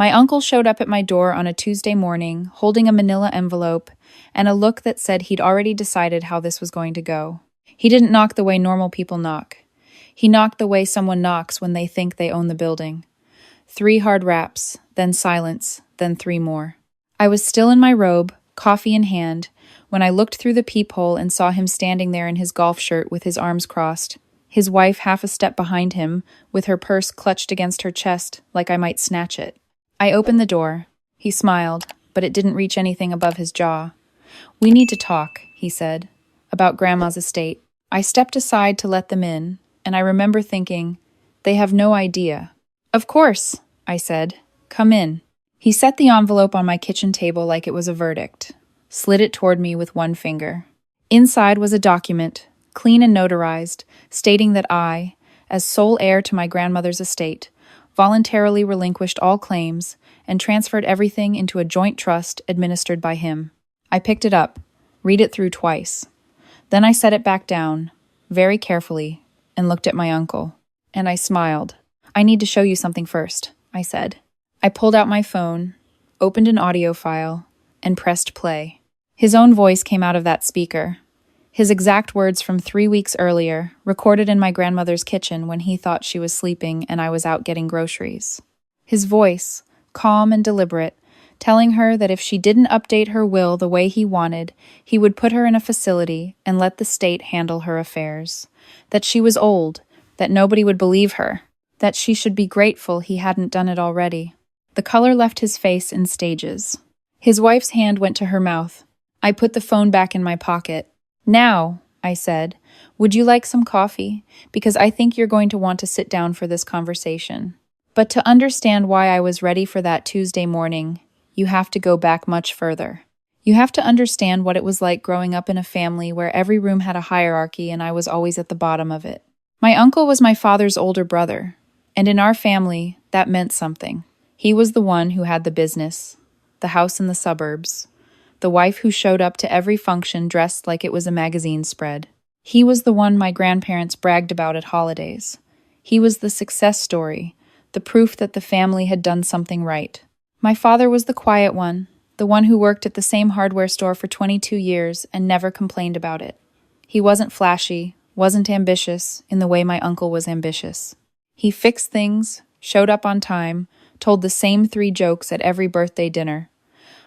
My uncle showed up at my door on a Tuesday morning, holding a manila envelope and a look that said he'd already decided how this was going to go. He didn't knock the way normal people knock. He knocked the way someone knocks when they think they own the building. 3 hard raps, then silence, then 3 more. I was still in my robe, coffee in hand, when I looked through the peephole and saw him standing there in his golf shirt with his arms crossed, his wife half a step behind him, with her purse clutched against her chest like I might snatch it. I opened the door. He smiled, but it didn't reach anything above his jaw. "We need to talk," he said, "about Grandma's estate." I stepped aside to let them in, and I remember thinking, they have no idea. "Of course," I said. "Come in." He set the envelope on my kitchen table like it was a verdict, slid it toward me with one finger. Inside was a document, clean and notarized, stating that I, as sole heir to my grandmother's estate, voluntarily relinquished all claims and transferred everything into a joint trust administered by him. I picked it up, read it through twice. Then I set it back down, very carefully, and looked at my uncle. And I smiled. "I need to show you something first," I said. I pulled out my phone, opened an audio file, and pressed play. His own voice came out of that speaker. His exact words from 3 weeks earlier, recorded in my grandmother's kitchen when he thought she was sleeping and I was out getting groceries. His voice, calm and deliberate, telling her that if she didn't update her will the way he wanted, he would put her in a facility and let the state handle her affairs. That she was old, that nobody would believe her, that she should be grateful he hadn't done it already. The color left his face in stages. His wife's hand went to her mouth. I put the phone back in my pocket. "Now," I said, "would you like some coffee? Because I think you're going to want to sit down for this conversation." But to understand why I was ready for that Tuesday morning, you have to go back much further. You have to understand what it was like growing up in a family where every room had a hierarchy and I was always at the bottom of it. My uncle was my father's older brother, and in our family, that meant something. He was the one who had the business, the house in the suburbs, the wife who showed up to every function dressed like it was a magazine spread. He was the one my grandparents bragged about at holidays. He was the success story, the proof that the family had done something right. My father was the quiet one, the one who worked at the same hardware store for 22 years and never complained about it. He wasn't flashy, wasn't ambitious in the way my uncle was ambitious. He fixed things, showed up on time, told the same 3 jokes at every birthday dinner.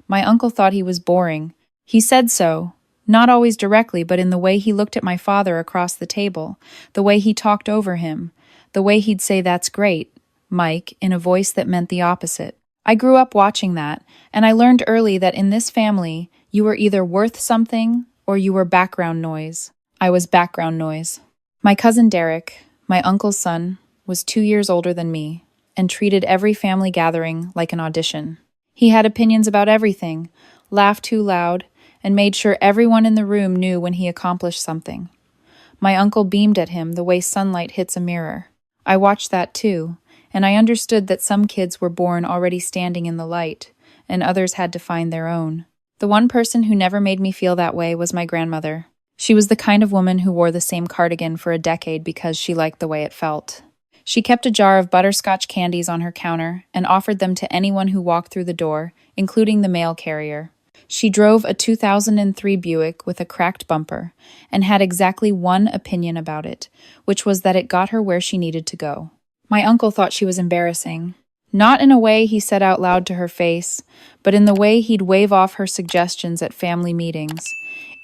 My uncle thought he was boring. He said so, not always directly, but in the way he looked at my father across the table, the way he talked over him, the way he'd say, "That's great, Mike," in a voice that meant the opposite. I grew up watching that, and I learned early that in this family, you were either worth something or you were background noise. I was background noise. My cousin Derek, my uncle's son, was 2 years older than me and treated every family gathering like an audition. He had opinions about everything, laughed too loud, and made sure everyone in the room knew when he accomplished something. My uncle beamed at him the way sunlight hits a mirror. I watched that too, and I understood that some kids were born already standing in the light, and others had to find their own. The one person who never made me feel that way was my grandmother. She was the kind of woman who wore the same cardigan for a decade because she liked the way it felt. She kept a jar of butterscotch candies on her counter and offered them to anyone who walked through the door, including the mail carrier. She drove a 2003 Buick with a cracked bumper and had exactly one opinion about it, which was that it got her where she needed to go. My uncle thought she was embarrassing. Not in a way he said out loud to her face, but in the way he'd wave off her suggestions at family meetings,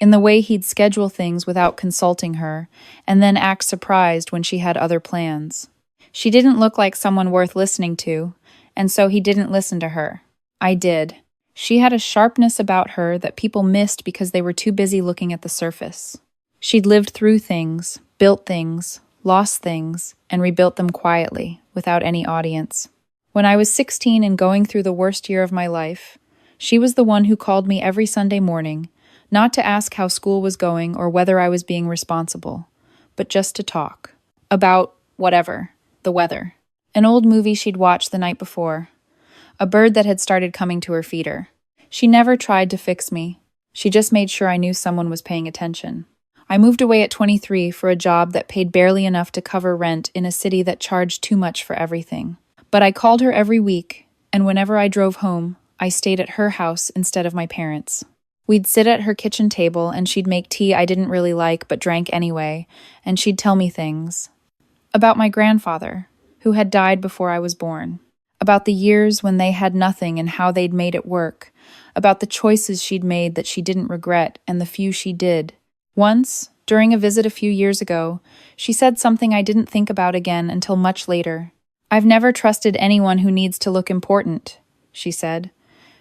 in the way he'd schedule things without consulting her, and then act surprised when she had other plans. She didn't look like someone worth listening to, and so he didn't listen to her. I did. She had a sharpness about her that people missed because they were too busy looking at the surface. She'd lived through things, built things, lost things, and rebuilt them quietly, without any audience. When I was 16 and going through the worst year of my life, she was the one who called me every Sunday morning, not to ask how school was going or whether I was being responsible, but just to talk. About whatever. The weather. An old movie she'd watched the night before. A bird that had started coming to her feeder. She never tried to fix me. She just made sure I knew someone was paying attention. I moved away at 23 for a job that paid barely enough to cover rent in a city that charged too much for everything. But I called her every week, and whenever I drove home, I stayed at her house instead of my parents'. We'd sit at her kitchen table and she'd make tea I didn't really like but drank anyway, and she'd tell me things. About my grandfather, who had died before I was born. About the years when they had nothing and how they'd made it work. About the choices she'd made that she didn't regret and the few she did. Once, during a visit a few years ago, she said something I didn't think about again until much later. "I've never trusted anyone who needs to look important," she said.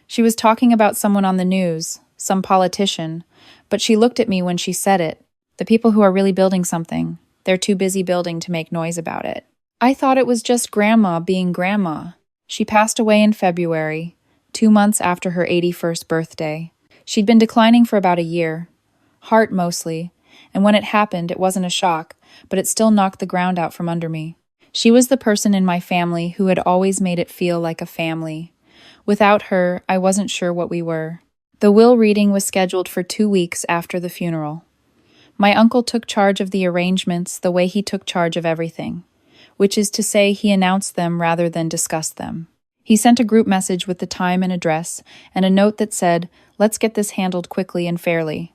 She was talking about someone on the news, some politician, but she looked at me when she said it. The people who are really building something, they're too busy building to make noise about it. I thought it was just Grandma being Grandma. She passed away in February, 2 months after her 81st birthday. She'd been declining for about a year. Heart mostly, and when it happened, it wasn't a shock, but it still knocked the ground out from under me. She was the person in my family who had always made it feel like a family. Without her, I wasn't sure what we were. The will reading was scheduled for 2 weeks after the funeral. My uncle took charge of the arrangements the way he took charge of everything, which is to say he announced them rather than discussed them. He sent a group message with the time and address and a note that said, "Let's get this handled quickly and fairly."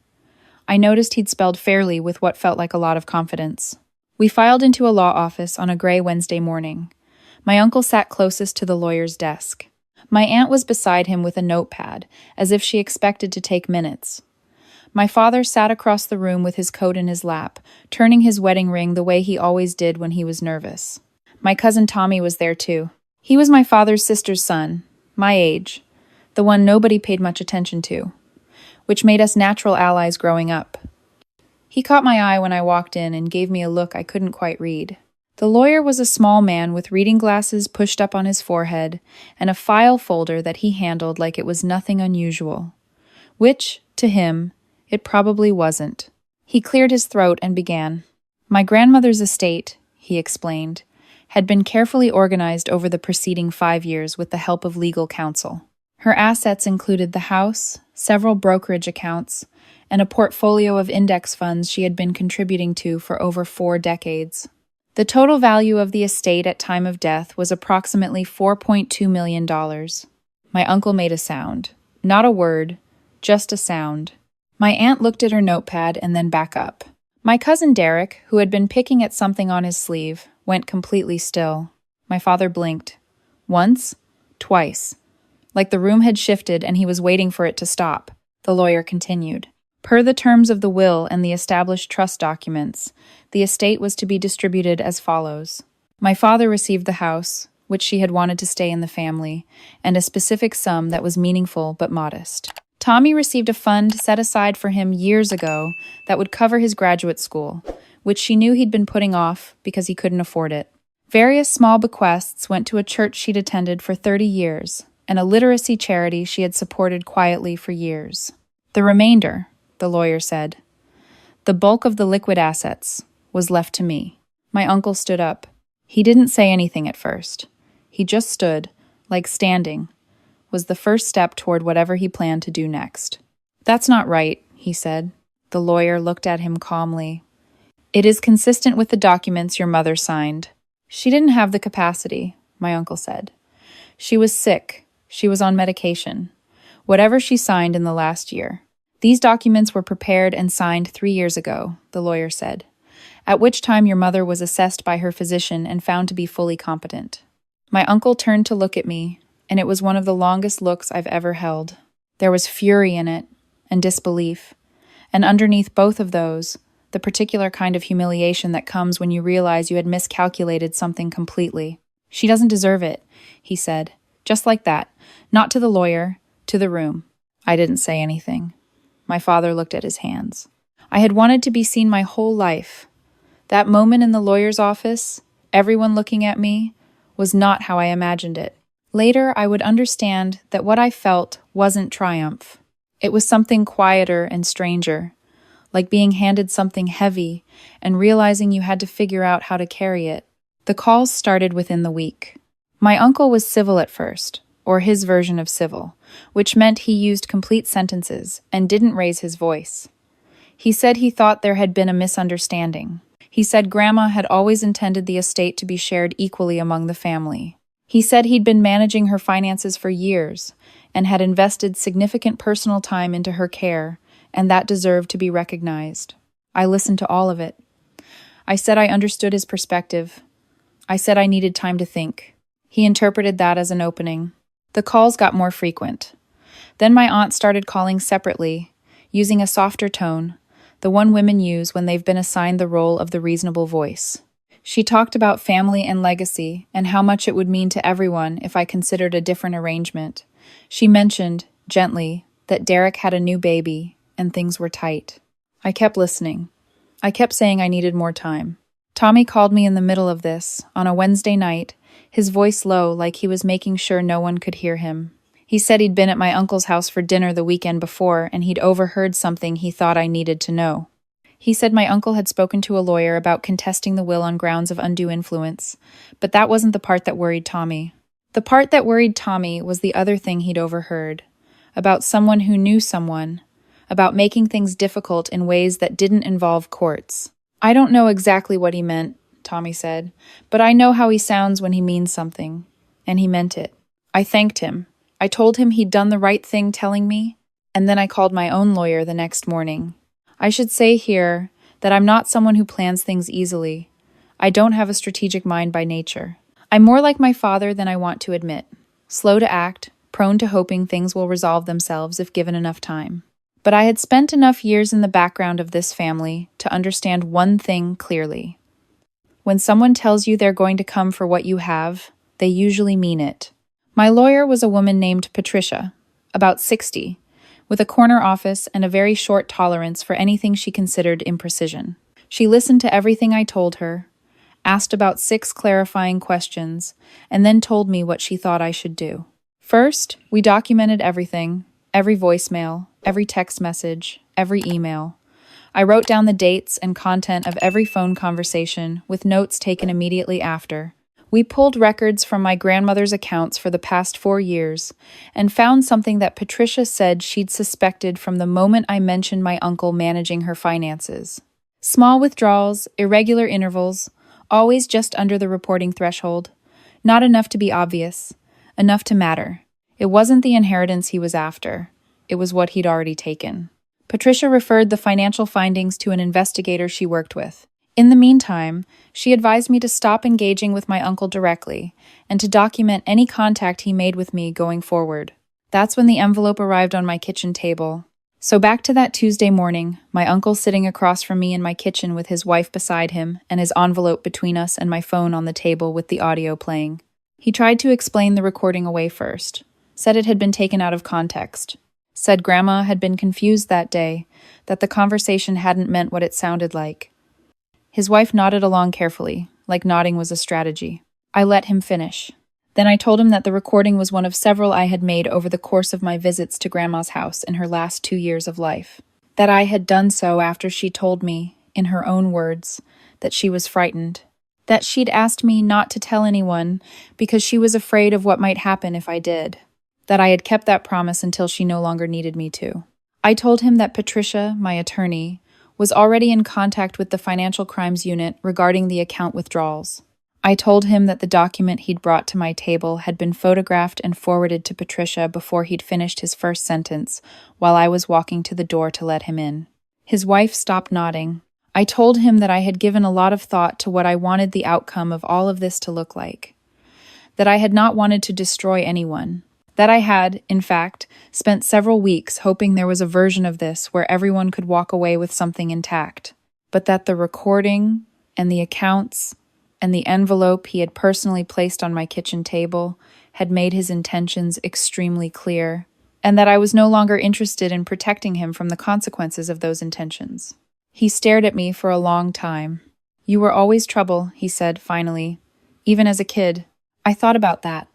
I noticed he'd spelled fairly with what felt like a lot of confidence. We filed into a law office on a gray Wednesday morning. My uncle sat closest to the lawyer's desk. My aunt was beside him with a notepad, as if she expected to take minutes. My father sat across the room with his coat in his lap, turning his wedding ring the way he always did when he was nervous. My cousin Tommy was there too. He was my father's sister's son, my age, the one nobody paid much attention to, which made us natural allies growing up. He caught my eye when I walked in and gave me a look I couldn't quite read. The lawyer was a small man with reading glasses pushed up on his forehead and a file folder that he handled like it was nothing unusual. Which, to him, it probably wasn't. He cleared his throat and began. My grandmother's estate, he explained, had been carefully organized over the preceding 5 years with the help of legal counsel. Her assets included the house, several brokerage accounts, and a portfolio of index funds she had been contributing to for over 4 decades. The total value of the estate at time of death was approximately $4.2 million. My uncle made a sound. Not a word, just a sound. My aunt looked at her notepad and then back up. My cousin Derek, who had been picking at something on his sleeve, went completely still. My father blinked. Once, twice. Like the room had shifted and he was waiting for it to stop. The lawyer continued. Per the terms of the will and the established trust documents, the estate was to be distributed as follows. My father received the house, which she had wanted to stay in the family, and a specific sum that was meaningful but modest. Tommy received a fund set aside for him years ago that would cover his graduate school, which she knew he'd been putting off because he couldn't afford it. Various small bequests went to a church she'd attended for 30 years, and a literacy charity she had supported quietly for years. The remainder, the lawyer said, the bulk of the liquid assets, was left to me. My uncle stood up. He didn't say anything at first. He just stood, like standing, was the first step toward whatever he planned to do next. "That's not right," he said. The lawyer looked at him calmly. "It is consistent with the documents your mother signed." "She didn't have the capacity," my uncle said. "She was sick. She was on medication. Whatever she signed in the last year. These documents were prepared and signed 3 years ago," the lawyer said, "at which time your mother was assessed by her physician and found to be fully competent." My uncle turned to look at me, and it was one of the longest looks I've ever held. There was fury in it, and disbelief, and underneath both of those, the particular kind of humiliation that comes when you realize you had miscalculated something completely. "She doesn't deserve it," he said, just like that, not to the lawyer, to the room. I didn't say anything. My father looked at his hands. I had wanted to be seen my whole life. That moment in the lawyer's office, everyone looking at me, was not how I imagined it. Later, I would understand that what I felt wasn't triumph. It was something quieter and stranger, like being handed something heavy and realizing you had to figure out how to carry it. The calls started within the week. My uncle was civil at first, or his version of civil, which meant he used complete sentences and didn't raise his voice. He said he thought there had been a misunderstanding. He said Grandma had always intended the estate to be shared equally among the family. He said he'd been managing her finances for years and had invested significant personal time into her care, and that deserved to be recognized. I listened to all of it. I said I understood his perspective. I said I needed time to think. He interpreted that as an opening. The calls got more frequent. Then my aunt started calling separately, using a softer tone, the one women use when they've been assigned the role of the reasonable voice. She talked about family and legacy and how much it would mean to everyone if I considered a different arrangement. She mentioned, gently, that Derek had a new baby and things were tight. I kept listening. I kept saying I needed more time. Tommy called me in the middle of this, on a Wednesday night, his voice low like he was making sure no one could hear him. He said he'd been at my uncle's house for dinner the weekend before and he'd overheard something he thought I needed to know. He said my uncle had spoken to a lawyer about contesting the will on grounds of undue influence, but that wasn't the part that worried Tommy. The part that worried Tommy was the other thing he'd overheard, about someone who knew someone, about making things difficult in ways that didn't involve courts. I don't know exactly what he meant, Tommy said, but I know how he sounds when he means something, and he meant it. I thanked him. I told him he'd done the right thing telling me, and then I called my own lawyer the next morning. I should say here that I'm not someone who plans things easily. I don't have a strategic mind by nature. I'm more like my father than I want to admit. Slow to act, prone to hoping things will resolve themselves if given enough time. But I had spent enough years in the background of this family to understand one thing clearly. When someone tells you they're going to come for what you have, they usually mean it. My lawyer was a woman named Patricia, about 60, with a corner office and a very short tolerance for anything she considered imprecision. She listened to everything I told her, asked about 6 clarifying questions, and then told me what she thought I should do. First, we documented everything, every voicemail, every text message, every email. I wrote down the dates and content of every phone conversation, with notes taken immediately after. We pulled records from my grandmother's accounts for the past 4 years and found something that Patricia said she'd suspected from the moment I mentioned my uncle managing her finances. Small withdrawals, irregular intervals, always just under the reporting threshold. Not enough to be obvious, enough to matter. It wasn't the inheritance he was after. It was what he'd already taken. Patricia referred the financial findings to an investigator she worked with. In the meantime, she advised me to stop engaging with my uncle directly and to document any contact he made with me going forward. That's when the envelope arrived on my kitchen table. So back to that Tuesday morning, my uncle sitting across from me in my kitchen with his wife beside him and his envelope between us and my phone on the table with the audio playing. He tried to explain the recording away first, said it had been taken out of context, said Grandma had been confused that day, that the conversation hadn't meant what it sounded like. His wife nodded along carefully, like nodding was a strategy. I let him finish. Then I told him that the recording was one of several I had made over the course of my visits to Grandma's house in her last 2 years of life. That I had done so after she told me, in her own words, that she was frightened. That she'd asked me not to tell anyone because she was afraid of what might happen if I did. That I had kept that promise until she no longer needed me to. I told him that Patricia, my attorney, was already in contact with the Financial Crimes Unit regarding the account withdrawals. I told him that the document he'd brought to my table had been photographed and forwarded to Patricia before he'd finished his first sentence, while I was walking to the door to let him in. His wife stopped nodding. I told him that I had given a lot of thought to what I wanted the outcome of all of this to look like. That I had not wanted to destroy anyone. That I had, in fact, spent several weeks hoping there was a version of this where everyone could walk away with something intact, but that the recording and the accounts and the envelope he had personally placed on my kitchen table had made his intentions extremely clear, and that I was no longer interested in protecting him from the consequences of those intentions. He stared at me for a long time. "You were always trouble," he said finally, "even as a kid." I thought about that.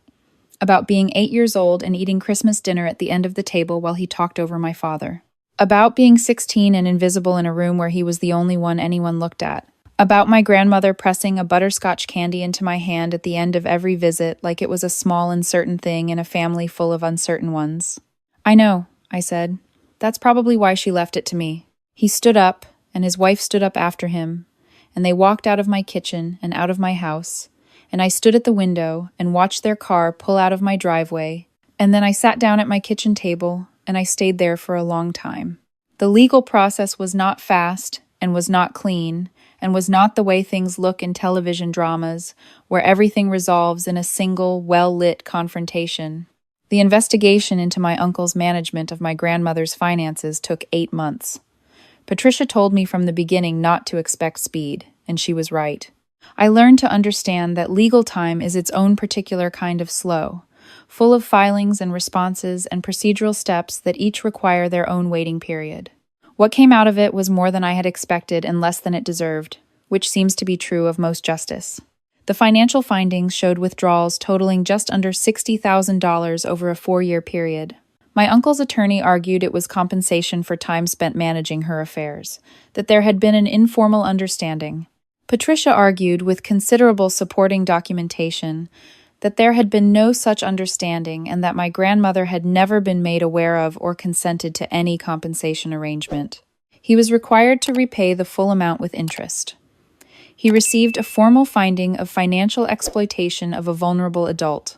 About being 8 years old and eating Christmas dinner at the end of the table while he talked over my father. About being 16 and invisible in a room where he was the only one anyone looked at. About my grandmother pressing a butterscotch candy into my hand at the end of every visit like it was a small uncertain thing in a family full of uncertain ones. "I know," I said. "That's probably why she left it to me." He stood up, and his wife stood up after him, and they walked out of my kitchen and out of my house, and I stood at the window and watched their car pull out of my driveway, and then I sat down at my kitchen table and I stayed there for a long time. The legal process was not fast and was not clean and was not the way things look in television dramas, where everything resolves in a single, well-lit confrontation. The investigation into my uncle's management of my grandmother's finances took 8 months. Patricia told me from the beginning not to expect speed, and she was right. I learned to understand that legal time is its own particular kind of slow, full of filings and responses and procedural steps that each require their own waiting period. What came out of it was more than I had expected and less than it deserved, which seems to be true of most justice. The financial findings showed withdrawals totaling just under $60,000 over a 4-year period. My uncle's attorney argued it was compensation for time spent managing her affairs, that there had been an informal understanding. Patricia argued, with considerable supporting documentation, that there had been no such understanding and that my grandmother had never been made aware of or consented to any compensation arrangement. He was required to repay the full amount with interest. He received a formal finding of financial exploitation of a vulnerable adult.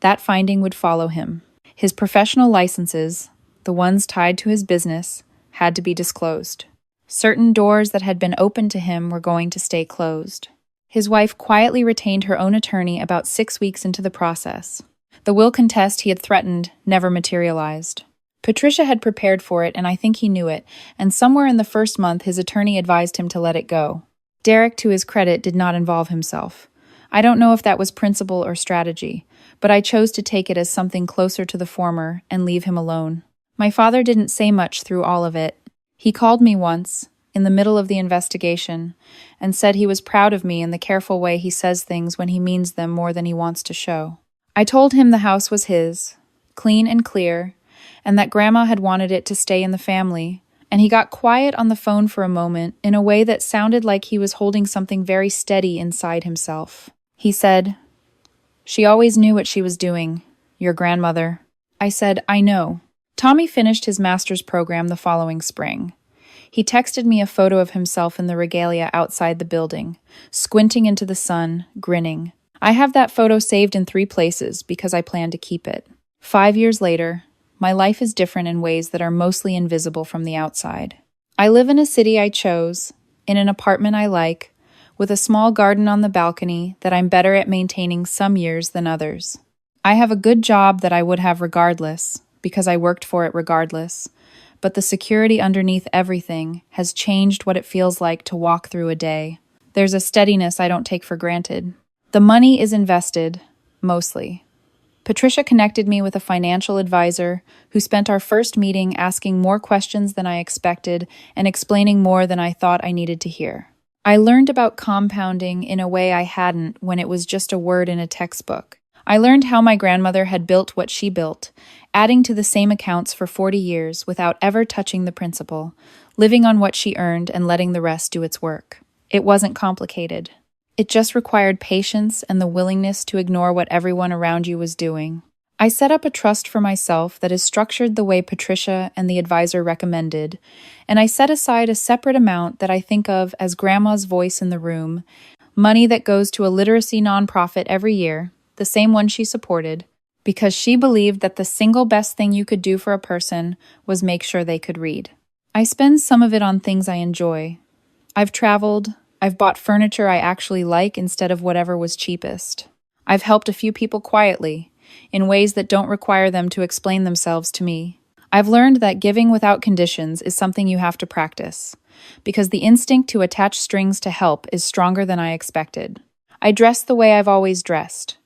That finding would follow him. His professional licenses, the ones tied to his business, had to be disclosed. Certain doors that had been opened to him were going to stay closed. His wife quietly retained her own attorney about 6 weeks into the process. The will contest he had threatened never materialized. Patricia had prepared for it, and I think he knew it, and somewhere in the first month his attorney advised him to let it go. Derek, to his credit, did not involve himself. I don't know if that was principle or strategy, but I chose to take it as something closer to the former and leave him alone. My father didn't say much through all of it. He called me once, in the middle of the investigation, and said he was proud of me in the careful way he says things when he means them more than he wants to show. I told him the house was his, clean and clear, and that Grandma had wanted it to stay in the family, and he got quiet on the phone for a moment in a way that sounded like he was holding something very steady inside himself. He said, "She always knew what she was doing, your grandmother." I said, "I know." Tommy finished his master's program the following spring. He texted me a photo of himself in the regalia outside the building, squinting into the sun, grinning. I have that photo saved in 3 places because I plan to keep it. 5 years later, my life is different in ways that are mostly invisible from the outside. I live in a city I chose, in an apartment I like, with a small garden on the balcony that I'm better at maintaining some years than others. I have a good job that I would have regardless, because I worked for it regardless, but the security underneath everything has changed what it feels like to walk through a day. There's a steadiness I don't take for granted. The money is invested, mostly. Patricia connected me with a financial advisor who spent our first meeting asking more questions than I expected and explaining more than I thought I needed to hear. I learned about compounding in a way I hadn't when it was just a word in a textbook. I learned how my grandmother had built what she built, adding to the same accounts for 40 years without ever touching the principal, living on what she earned and letting the rest do its work. It wasn't complicated. It just required patience and the willingness to ignore what everyone around you was doing. I set up a trust for myself that is structured the way Patricia and the advisor recommended, and I set aside a separate amount that I think of as Grandma's voice in the room, money that goes to a literacy nonprofit every year, the same one she supported, because she believed that the single best thing you could do for a person was make sure they could read. I spend some of it on things I enjoy. I've traveled. I've bought furniture I actually like instead of whatever was cheapest. I've helped a few people quietly, in ways that don't require them to explain themselves to me. I've learned that giving without conditions is something you have to practice, because the instinct to attach strings to help is stronger than I expected. I dress the way I've always dressed.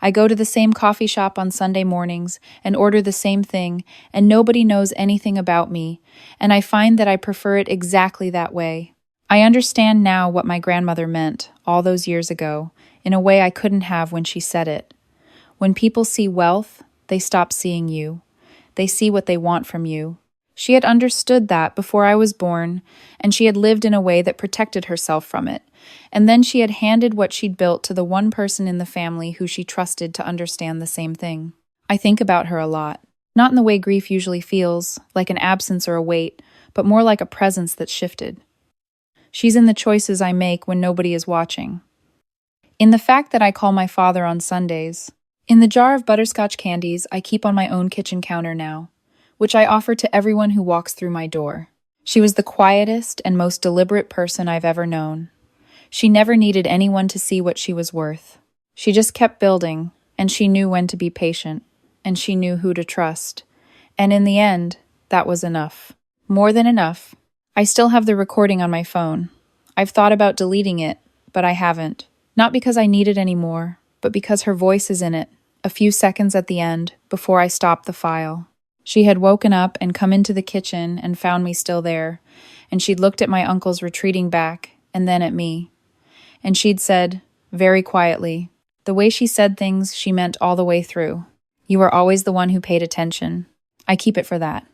I go to the same coffee shop on Sunday mornings and order the same thing, and nobody knows anything about me, and I find that I prefer it exactly that way. I understand now what my grandmother meant all those years ago, in a way I couldn't have when she said it. When people see wealth, they stop seeing you. They see what they want from you. She had understood that before I was born, and she had lived in a way that protected herself from it. And then she had handed what she'd built to the one person in the family who she trusted to understand the same thing. I think about her a lot. Not in the way grief usually feels, like an absence or a weight, but more like a presence that's shifted. She's in the choices I make when nobody is watching. In the fact that I call my father on Sundays. In the jar of butterscotch candies I keep on my own kitchen counter now, which I offer to everyone who walks through my door. She was the quietest and most deliberate person I've ever known. She never needed anyone to see what she was worth. She just kept building, and she knew when to be patient, and she knew who to trust. And in the end, that was enough. More than enough. I still have the recording on my phone. I've thought about deleting it, but I haven't. Not because I need it anymore, but because her voice is in it, a few seconds at the end, before I stopped the file. She had woken up and come into the kitchen and found me still there, and she'd looked at my uncle's retreating back, and then at me. And she'd said, very quietly, the way she said things she meant all the way through, "You were always the one who paid attention. I keep it for that."